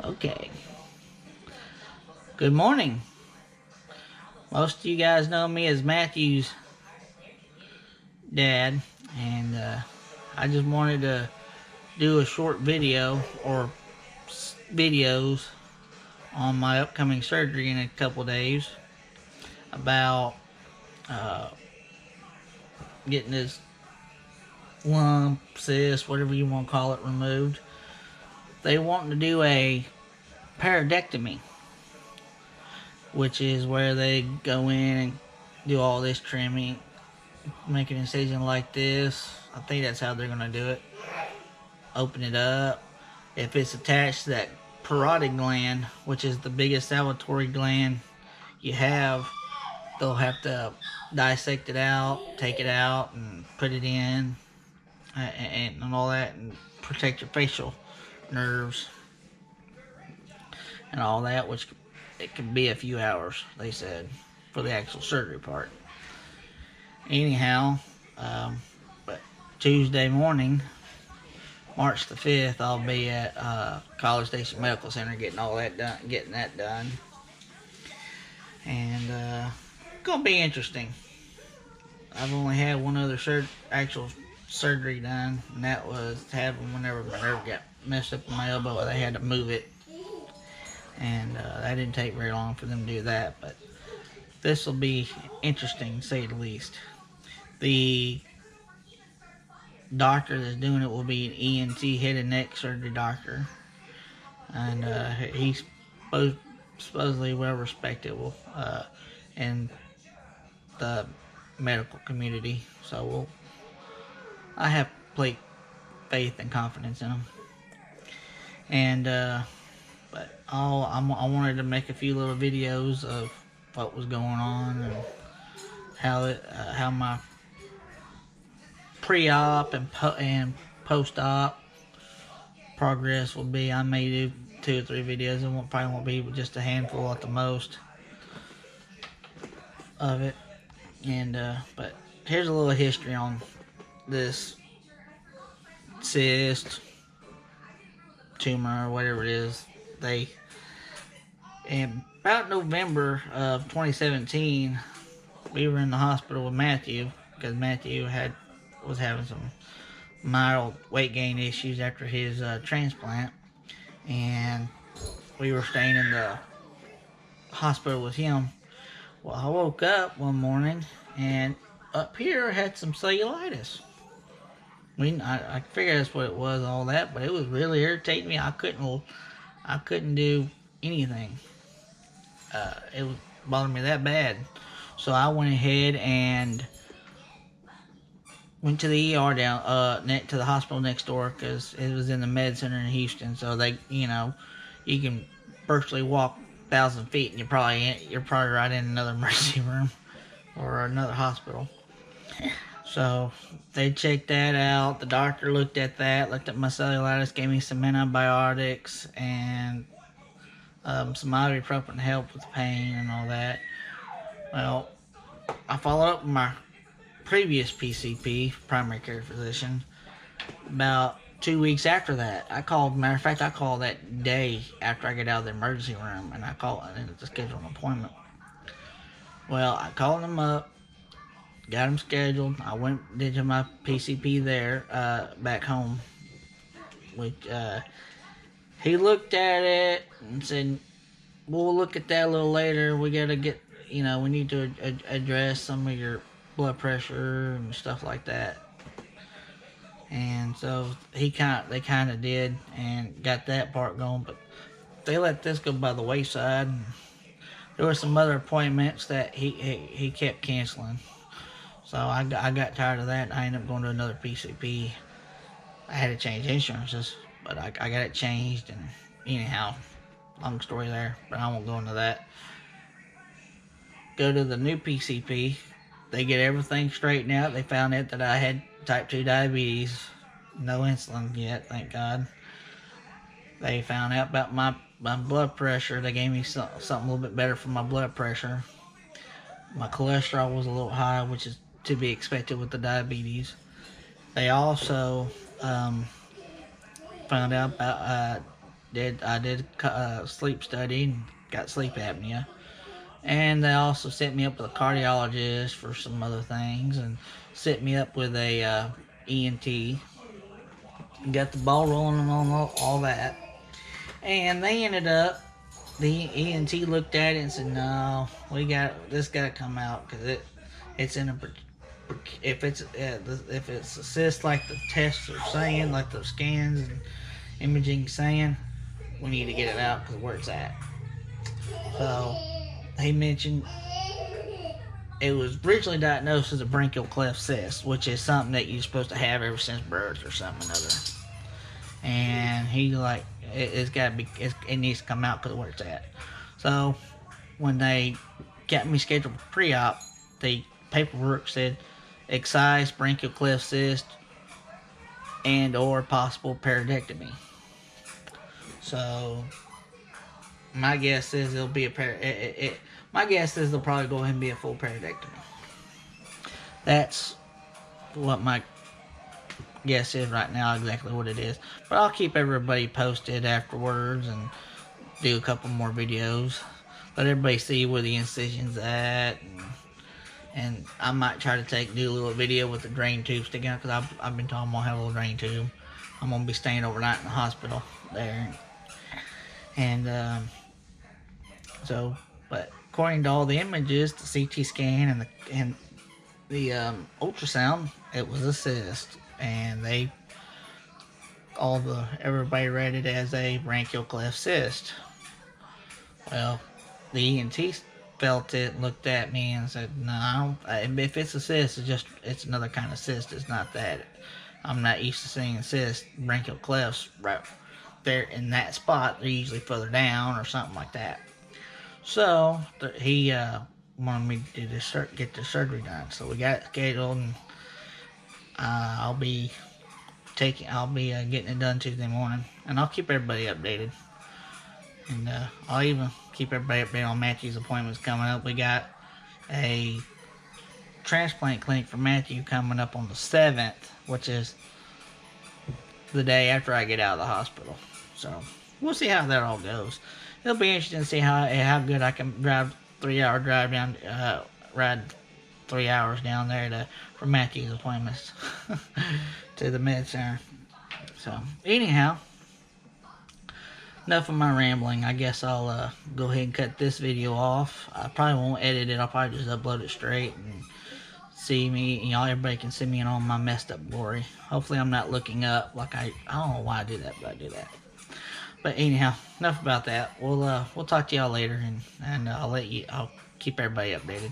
Okay. Good morning. Most of you guys know me as Matthew's dad, and I just wanted to do a short video or videos on my upcoming surgery in a couple days about getting this lump, cyst, whatever you want to call it, removed. They want to do a parotidectomy, which is where they go in and do all this trimming, make an incision like this. I think that's how they're going to do it. Open it up. If it's attached to that parotid gland, which is the biggest salivatory gland you have, they'll have to dissect it out, take it out, and put it in, and all that, and protect your facial nerves and all that, which it could be a few hours, they said, for the actual surgery part. Anyhow, but Tuesday morning, March the 5th, I'll be at College Station Medical Center getting that done. And it's gonna be interesting. I've only had one other actual surgery done, and that was having whenever my nerve got messed up in my elbow, they had to move it. And that didn't take very long for them to do that, but this will be interesting, to say the least. The doctor that's doing it will be an ENT, head and neck surgery doctor, and he's supposedly well respected in the medical community. So I have complete faith and confidence in him. And but I wanted to make a few little videos of what was going on and how my pre-op and post-op progress will be. I may do 2 or 3 videos. It probably won't be just a handful at the most of it. And but here's a little history on this cyst, tumor, or whatever it is. In about November of 2017, we were in the hospital with Matthew because Matthew was having some mild weight gain issues after his transplant, and we were staying in the hospital with him. Well, I woke up one morning and up here I had some cellulitis. I figured that's what it was, all that, but it was really irritating me. I couldn't do anything. It was bothering me that bad. So I went ahead and went to the ER to the hospital next door, because it was in the med center in Houston. So they, you can virtually walk 1,000 feet and you're probably right in another emergency room or another hospital. So they checked that out. The doctor looked at my cellulitis, gave me some antibiotics and some ibuprofen to help with the pain and all that. Well, I followed up with my previous PCP, primary care physician, about 2 weeks after that. I called that day after I get out of the emergency room, and I called to schedule an appointment. Well, I called him up, got him scheduled. I went did my PCP there, back home, which he looked at it and said, "We'll look at that a little later. We gotta get, we need to address some of your blood pressure and stuff like that." And so they kind of did and got that part going, but they let this go by the wayside. And there were some other appointments that he kept canceling. So I got tired of that. I ended up going to another PCP. I had to change insurances, but I got it changed. And anyhow, long story there, but I won't go into that. Go to the new PCP. They get everything straightened out. They found out that I had type 2 diabetes. No insulin yet, thank God. They found out about my blood pressure. They gave me something a little bit better for my blood pressure. My cholesterol was a little high, which is to be expected with the diabetes. They also found out about I did a sleep study and got sleep apnea. And they also set me up with a cardiologist for some other things, and set me up with a ENT. Got the ball rolling and all that. And they ended up, the ENT looked at it and said, "No, we got this. Got to come out because it's in a if it's a cyst like the tests are saying, like the scans and imaging saying, we need to get it out because of where it's at." So he mentioned it was originally diagnosed as a branchial cleft cyst, which is something that you're supposed to have ever since birth or something or another. And he like it's got to be it needs to come out because of where it's at. So when they got me scheduled for pre-op, the paperwork said excised branchial cleft cyst and or possible parotidectomy. So my guess is it'll be my guess is they'll probably go ahead and be a full parotidectomy. That's what my guess is right now, exactly what it is. But I'll keep everybody posted afterwards and do a couple more videos. Let everybody see where the incision's at. And I might try to do a little video with the drain tube sticking out, because I've been told I'm going to have a little drain tube. I'm going to be staying overnight in the hospital there. And but according to all the images, the CT scan and the ultrasound, it was a cyst, and everybody read it as a branchial cleft cyst. Well, the ENT felt it, looked at me, and said, "No, if it's a cyst, it's another kind of cyst. It's not that. I'm not used to seeing cysts, branchial clefts right there in that spot. They're usually further down or something like that." So he wanted me to get the surgery done. So we got it scheduled, and I'll be getting it done Tuesday morning, and I'll keep everybody updated. And I'll even keep everybody updated on Matthew's appointments coming up. We got a transplant clinic for Matthew coming up on the 7th, which is the day after I get out of the hospital. So we'll see how that all goes. It'll be interesting to see how good I can drive 3-hour drive down, ride 3 hours down there for Matthew's appointments to the med center. So anyhow, enough of my rambling. I guess I'll go ahead and cut this video off. I probably won't edit it. I'll probably just upload it straight and see me. Everybody can see me in all my messed up glory. Hopefully I'm not looking up like I don't know why I do that, but I do that. But anyhow, enough about that. We'll talk to y'all later, and I'll keep everybody updated.